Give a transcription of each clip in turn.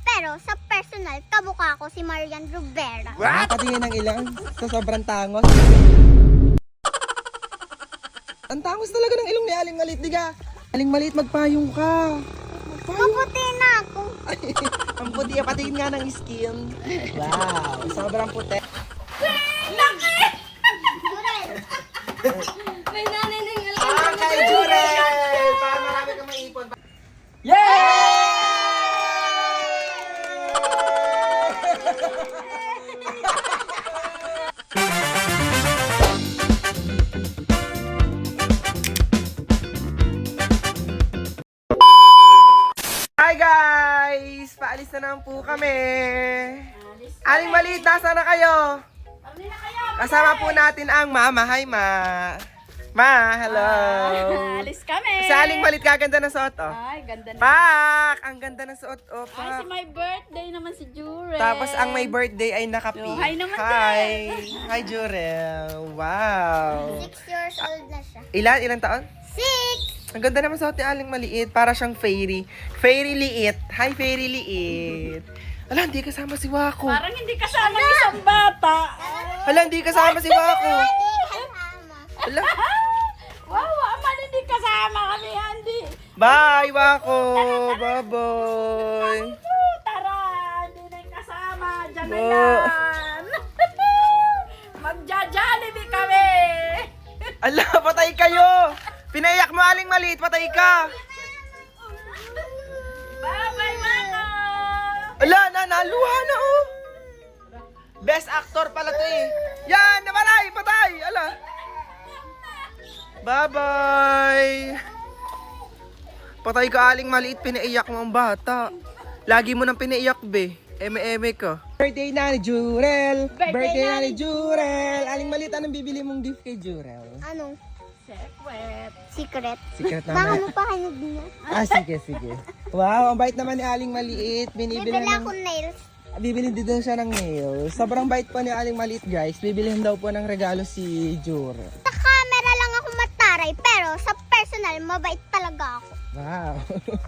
pero sa personal, kamukha ko si Marian Rivera. Patingin ng ilang sa sobrang tangos. Ang tangos talaga ng ilong ni Aling Maliit, diga. Aling Maliit, magpayong ka. Maputi na ako. Ang puti, patingin nga ng skin. Wow, sobrang puti. May nanay na yung Kay Jurel! Para marami kang maipon. Yay! Hi guys! Paalis na naman po kami. Aling Maliit, nasaan na kayo? Kasama po natin ang Mama. Hi, Ma. Ma, hello. Alis kami. Sa Aling Maliit, kaganda na suot, oh. Ay, ganda na. Pak! Ang ganda na suot, oh, Ay, Pak. si my birthday naman si Jurel. Tapos ang may birthday ay nakapi. Oh, hi naman Hi. Hi, Jurel. Wow. 6 years old na siya. Ilang taon? 6! Ang ganda naman suot ni Aling Maliit. Para siyang fairy. Fairy liit. Hi, fairy liit. Ala, hindi kasama si Wako. Parang hindi kasama ng isang bata. Ala, hindi kasama si Wako. Ala. Wow, aman hindi kasama kami, Andy. Bye, Wako. Bye-bye. Tara, hindi na yung kasama. Diyan na Bo. yan. Magja-jollibee kami. Ala, patay kayo. Pinaiyak mo, Aling Maliit. Patay ka. Bye-bye, Mako. Ala, naluha na, oh. Best actor pala to, eh. Yan, namatay. Patay. Ala. Bye-bye. Patay ka, Aling Maliit. Pinaiyak mo ang bata. Lagi mo nang pinaiyak, be. Eme-eme ka. Birthday na ni Jurel. Birthday na ni Jurel. Aling Maliit, anong bibili mong gift kay Jurel? Anong? Secret. Secret. Secret Baka naman. mapahanyag niya. Ah, sige. Wow, ang bait naman ni Aling Maliit. Binibili Bibili ng... ako nails. Bibili din siya ng nails. Sobrang bait pa ni Aling Maliit, guys. Bibilihan daw po ng regalo si Jurel. Sa camera lang ako mataray, pero sa personal, mabait talaga ako. Wow.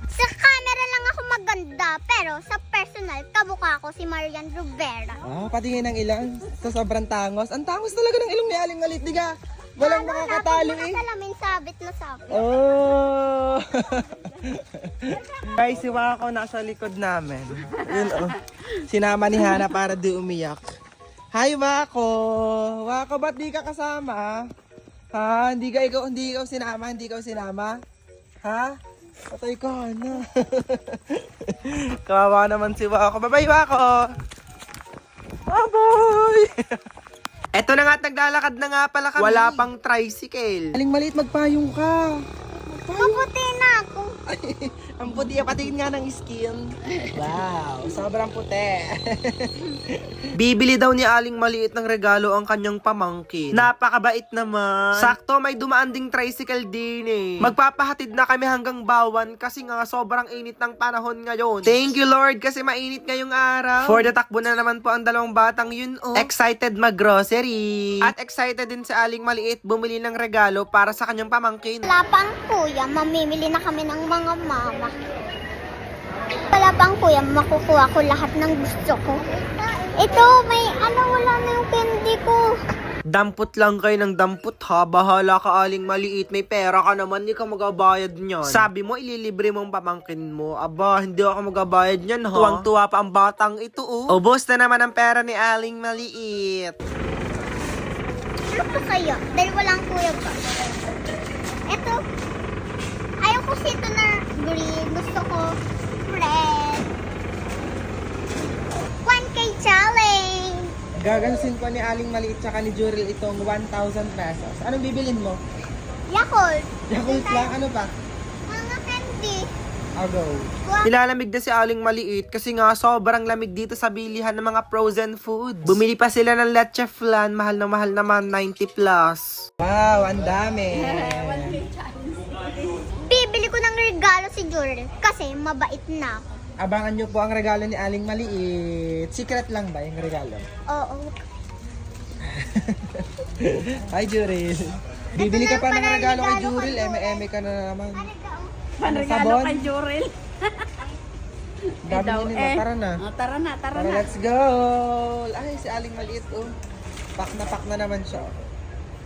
Sa camera lang ako maganda, pero sa personal, kamukha ko si Marian Rivera. Ah, patingin ng ilang sa sobrang tangos. Ang tangos talaga ng ilong ni Aling Maliit, diga. Walang makakatalo, eh. Salamin sabit na sabit. Oh! Guys, si Wako nasa likod namin. Yun, oh. Sinama ni Hana para di umiyak. Hi, Wako! Wako, ba't di ka kasama? Ha? Hindi ikaw sinama? Ha? Patay ka, Hana. Kawawa naman si Wako. Bye-bye, Wako! Bye-bye! Eto na nga at naglalakad na nga pala kami. Wala pang tricycle. Aling Maliit, magpayong ka. Maputi na ako. Ang puti, patingin nga ng skin. Wow, sobrang puti. Bibili daw ni Aling Maliit ng regalo ang kanyang pamangkin. Napakabait naman. Sakto, may dumaan ding tricycle din, eh. Magpapahatid na kami hanggang Bawan kasi nga sobrang init ng panahon ngayon. Thank you, Lord, kasi mainit ngayong araw. For the takbo na naman po ang dalawang batang yun, oh. Excited mag-grocery. At excited din si Aling Maliit bumili ng regalo para sa kanyang pamangkin. Wala pang kuya, mamimili na kami ng mga mama. Wala pang kuya, makukuha ko lahat ng gusto ko. Ito, wala na yung candy ko. Dampot lang kayo ng dampot, ha? Bahala ka, Aling Maliit. May pera ka naman, hindi ka magabayad niyan. Sabi mo, ililibre mong pamangkin mo. Aba, hindi ako magabayad niyan, ha? Tuwang-tuwa pa ang batang ito, oh. Ubos na naman ang pera ni Aling Maliit. Ano pa kaya? Dahil walang kuya pa. Ito, ayaw ko sito na green. Gusto ko red. 1K challenge! Gagansin ko ni Aling Maliit tsaka ni Jurel itong 1,000 pesos. Anong bibilin mo? Yakult! Yakult lang, ano pa? Mga candy! I'll go. Nilalamig na si Aling Maliit kasi nga sobrang lamig dito sa bilihan ng mga frozen foods. Bumili pa sila ng leche flan, mahal na mahal naman, 90 plus. Wow, ang dami. Bibili ko ng regalo si Jurel kasi mabait na ako. Abangan nyo po ang regalo ni Aling Maliit. Secret lang ba yung regalo? Oo. Hi, Jurel. Bibili ka pa ng regalo kay Jurel. Eme-eme ka na naman. Panregalo Sabon? kay Jurel. Dami daw, nila. Tara na. Oh, tara na, tara Tara, na. let's go! Ay, si Aling Maliit, oh. Pak na naman siya.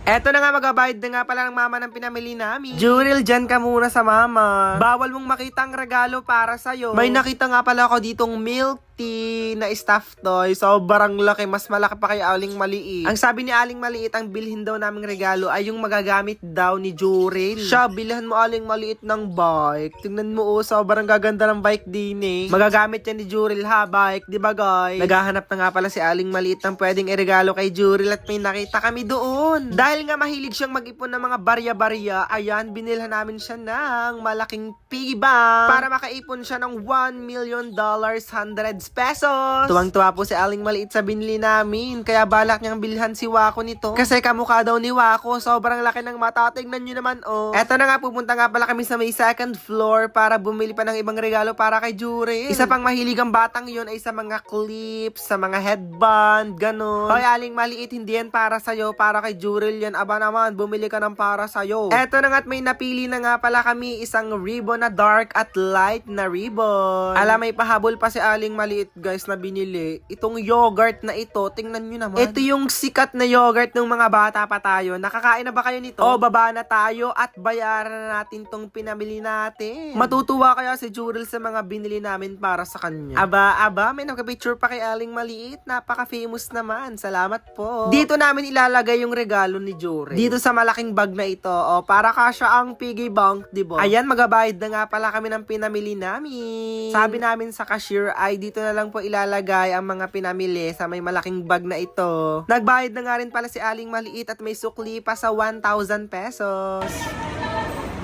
Eto na nga, magabayad na nga pala ng mama ng pinamili namin. Jurel, dyan ka muna sa mama. Bawal mong makita ang regalo para sa'yo. May nakita nga pala ako ditong milk tea na stuffed toy. Sobrang laki. Mas malaki pa kay Aling Maliit. Ang sabi ni Aling Maliit, ang bilhin daw naming regalo ay yung magagamit daw ni Jurel. Siya, bilhan mo Aling Maliit ng bike. Tingnan mo, oh, sobrang gaganda ng bike din eh. Magagamit yan ni Jurel ha, bike. Di ba guys? Naghahanap na nga pala si Aling Maliit ng pwedeng iregalo kay Jurel at may nakita kami doon. Dahil nga mahilig siyang mag-ipon ng mga barya-barya, ayan, binilhan namin siya ng malaking piggy bank para makaipon siya ng $1 million, hundreds pesos. Tuwang-tuwa po si Aling Maliit sa binili namin. Kaya balak niyang bilhan si Wako nito. Kasi kamukha daw ni Wako. Sobrang laki ng mata. Tingnan nyo naman, oh. Eto na nga, pupunta nga pala kami sa may second floor para bumili pa ng ibang regalo para kay Jurel. Isa pang mahilig ang batang yun ay sa mga clips, sa mga headband, ganun. Hoy, Aling Maliit, hindi yan para sa'yo. Para kay Jurel yan. Aba naman, bumili ka ng para sa'yo. Eto na nga at may napili na nga pala kami isang ribbon na dark at light na ribbon. Alam, may pahabol pa si Aling Maliit, guys, na binili. Itong yogurt na ito, tingnan nyo naman. Ito yung sikat na yogurt ng mga bata pa tayo. Nakakain na ba kayo nito? O, baba na tayo at bayaran na natin tong pinamili natin. Matutuwa kaya si Jurel sa mga binili namin para sa kanya. Aba, may nagka-picture pa kay Aling Maliit. Napaka-famous naman. Salamat po. Dito namin ilalagay yung regalo ni Jurel. Dito sa malaking bag na ito. O, para kasya ang piggy bank, diba? Ayan, magabayad na nga pala kami ng pinamili namin. Sabi namin sa cashier ay dito na lang po ilalagay ang mga pinamili sa may malaking bag na ito. Nagbayad na nga rin pala si Aling Maliit at may sukli pa sa 1,000 pesos.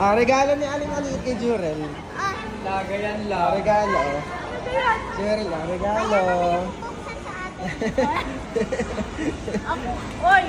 Regalo ni Aling Maliit kay Jurel. Lagayan lang. Regalo. Jurel, regalo. Oy!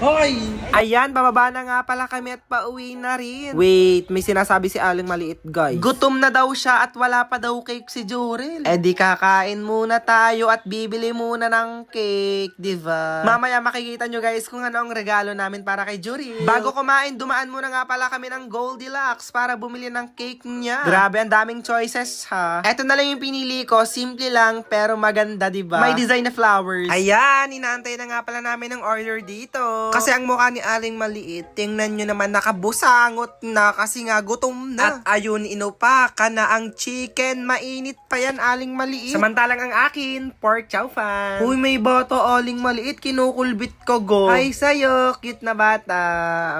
Hoy! Ayan, bababa na nga pala kami at pauwi na rin. Wait, may sinasabi si Aling Maliit, guys. Gutom na daw siya at wala pa daw cake si Jurel. Eh di kakain muna tayo at bibili muna ng cake, diba? Mamaya makikita nyo guys kung ano ang regalo namin para kay Jurel. Bago kumain, dumaan muna nga pala kami ng Goldilocks para bumili ng cake niya. Grabe, ang daming choices ha. Eto na lang yung pinili ko, simple lang pero maganda, diba? May design na flowers. Ayan, inaantay na nga pala namin ang order dito. Kasi ang mukha ni Aling Maliit, tingnan nyo naman nakabusangot na kasi nga gutom na. At ayun, inupa na ang chicken. Mainit pa yan, Aling Maliit. Samantalang ang akin, pork chow fan. Uy, may bata, Aling Maliit. Kinukulbit ko, go. Ay, sa'yo. Cute na bata.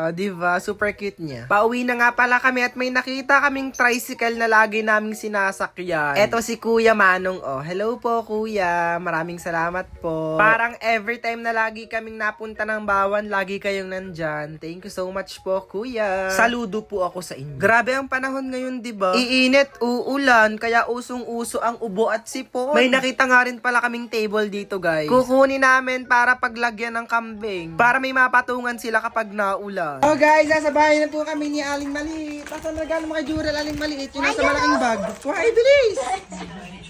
O, diba? Super cute niya. Pauwi na nga pala kami at may nakita kaming tricycle na lagi naming sinasakyan. Eto si Kuya Manong, oh. Hello po, Kuya. Maraming salamat po. Parang every time na lagi kaming napunta ng Bawan, lagi kayong nandyan. Thank you so much po, Kuya. Saludo po ako sa inyo. Grabe ang panahon ngayon, diba? Iinit, uulan, kaya usong-uso ang ubo at sipon. May nakita nga rin pala kaming table dito, guys. Kukunin namin para paglagyan ng kambing. Para may mapatungan sila kapag naulan. Oh, guys, nasa bahay na po kami ni Aling Maliit. Tapos ang regalo mo kay Jurel, Aling Maliit. Yung nasa malaking bag. Why, bilis!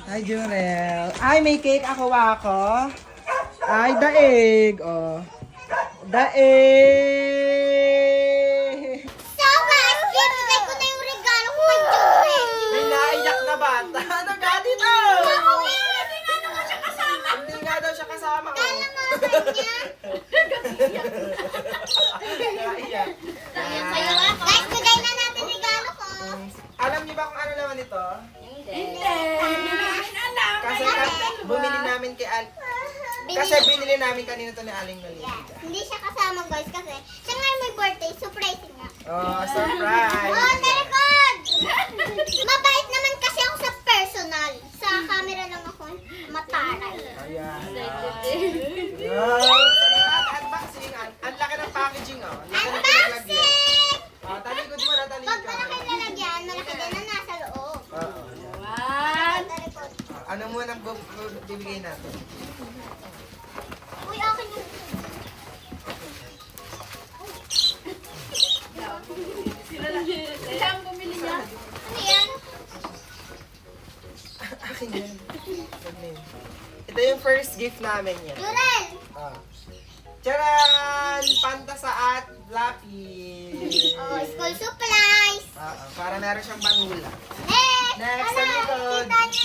Hi, Jurel. Ay, may cake ako. Ay, daig. Oh. Daig! So guys, bibigay ko na yung regalo ko kay Jurel. May naiyak na bata. Ano ka dito? Hindi nga naman siya kasama. Hindi nga daw siya kasama. Kala nga sa niya. Naiyak. Guys, bigay na natin regalo ko. Alam niyo ba kung ano naman ito? Hindi namin alam. Kasi bumili namin kay Kasi binili namin kanina to ni Aling Maliit. Hindi siya kasama guys kasi siya nga may birthday, surprising nga. Oh, surprise! Oh, talikod! Mabait naman kasi ako sa personal. Sa camera lang ako mataray. Ayan. Salamat. Unboxing. Ang laki ng packaging, oh. Unboxing! Talikod mo na, talikod. Pag malaki lalagyan, malaki din na nasa loob. One. Talikod. Ano muna bibigay natin? Uy, akin yung... Sila ang bumili niya. Ano yan? Akin yan. Ito yung first gift namin yan. Jurel! Ah. Charan! Pantasa at Lappy. Oh, school supplies! Para meron siyang banula. Next! Next, Ala, sa likod. kita niyo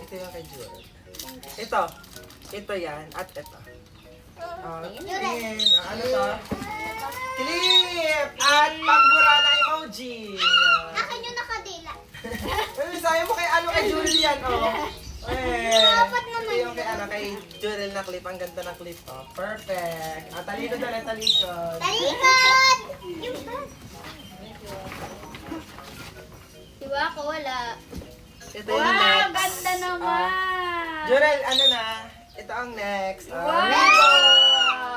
Ito yung kay Jurel. Ito. Ito yan. At ito. Yan. Ano to? Clip! At pambura na emoji. Akin yung nakadila. Uy, sayo mo kay kay Jurel yan, Dapat naman Ito yung kay Jurel na clip. Ang ganda ng clip, Perfect. Talikod na talikod. Talikod! Yung bag. Diba ako wala. Ito yung Wow, next. ganda naman. Jurel, ano na? Ito ang next. Wow! Ribbon!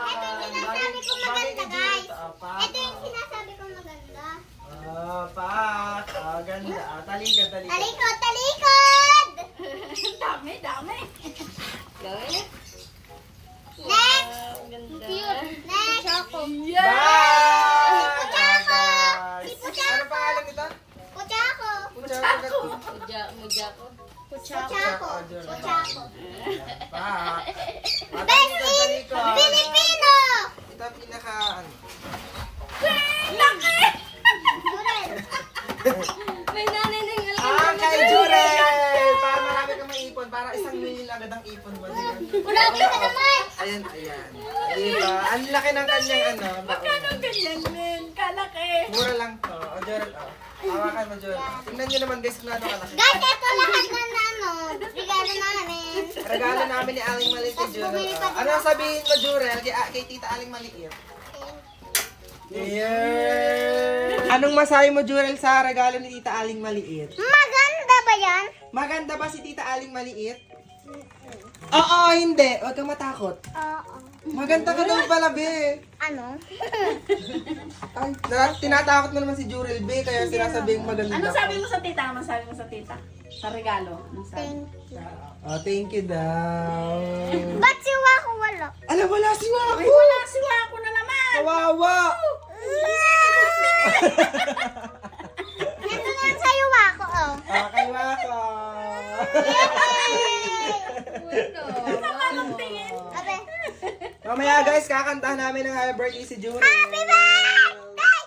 Ito yung sinasabi ko maganda, Bagay kay Jurel guys. to, Ito yung sinasabi ko maganda. Pak. Ganda. Talikod. Talikod! Talikod! Dami, dami. Gawin. Next! Ganda. Next! Choco. Yeah! Puchako! Si Puchako! Ano pangalan nito? Puchako! Puchako. Mujako. Puchako! Puchako! Pak. Best in Filipino! Ito ang pinaka, Laki! Jurel! May nanay na yung kay Jurel! Para marami kang maipon. Para 1 million agad ang ipon mo. Marami ka naman! Ayan. Diba? Ang laki ng kanyang Magkano ganyan, men? Kalaki. Mura lang to. Jurel, hawakan mo, Jurel. Tingnan nyo naman guys kung ano kalaki. Guys, ito lahat ng regalo namin. Regalo namin ni Aling Maliit kay Jurel. Ano sabihin mo, Jurel, kay Tita Aling Maliit? Yeah! Anong masabi mo, Jurel, sa regalo ni Tita Aling Maliit? Maganda ba yan? Maganda ba si Tita Aling Maliit? Oo, hindi. Huwag kang matakot. Oo. Maganda ka daw pala, be. Ano? Ay, tinatakot mo naman si Jurel, be, kaya sinasabing maganda Ano ka. sabi mo sa tita? Ano sabi mo sa tita? Sa regalo? Ano sabi? Thank you daw. Ba't si Wako wala? Alam, wala si Wako. Ay, wala siya ako na naman. Kawawa. Ito lang sa'yo, Wako, oh. Kay Wako. Sama ng tingin. Abe. Mamaya guys, kakantahan namin ng happy birthday si Jurel. Happy birthday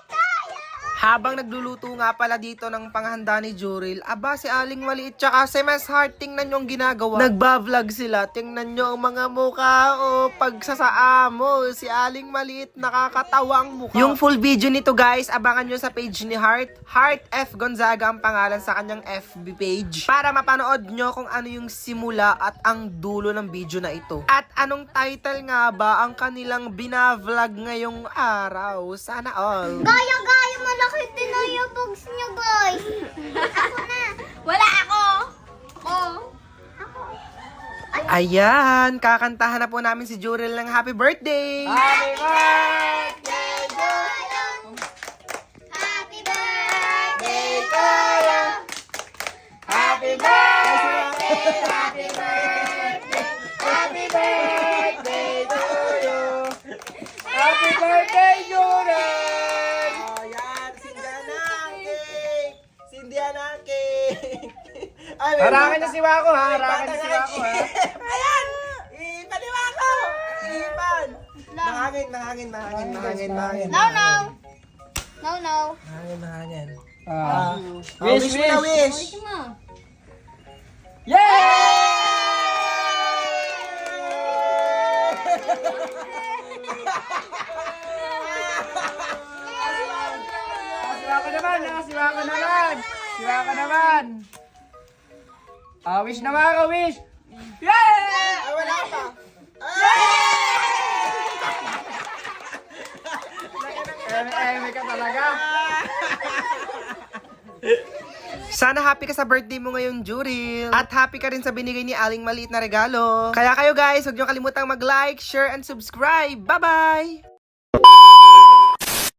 to you! Habang nagluluto nga pala dito ng panghanda ni Jurel, aba si Aling Maliit tsaka si Mas Heart, tingnan nyo ang ginagawa. Nagba-vlog sila, tingnan nyo ang mga mukha pagsasaamo. Si Aling Maliit, nakakatawa ang mukha. Yung full video nito guys, abangan nyo sa page ni Heart. Heart F. Gonzaga ang pangalan sa kanyang FB page. Para mapanood nyo kung ano yung simula at ang dulo ng video na ito. At anong title nga ba ang kanilang binavlog ngayong araw? Sana all. Gaya-gaya, malaki din na yung box nyo, guys. Ako na. Wala ako. Ako. Ayan, kakantahan na po namin si Jurel ng happy birthday! Happy birthday to you. Happy birthday to you. Happy birthday! Happy birthday! Happy birthday to you! Happy birthday, Jurel! Ayan, sindihan na ang cake! Sindihan na ang cake! Harangan niya si Wako, ha? Harangan niya si Wako, ha? Ayan! Ipan ni Wako! Ipan! Mahangin. No. Mahangin. Wish, Wish mo na, wish! Siwa ka naman. Wish na mga wish. Yeah! Ay, wala pa! May ka talaga. Sana happy ka sa birthday mo ngayon, Jurel. At happy ka rin sa binigay ni Aling Maliit na regalo. Kaya kayo guys, huwag niyo kalimutang mag-like, share, and subscribe. Bye-bye!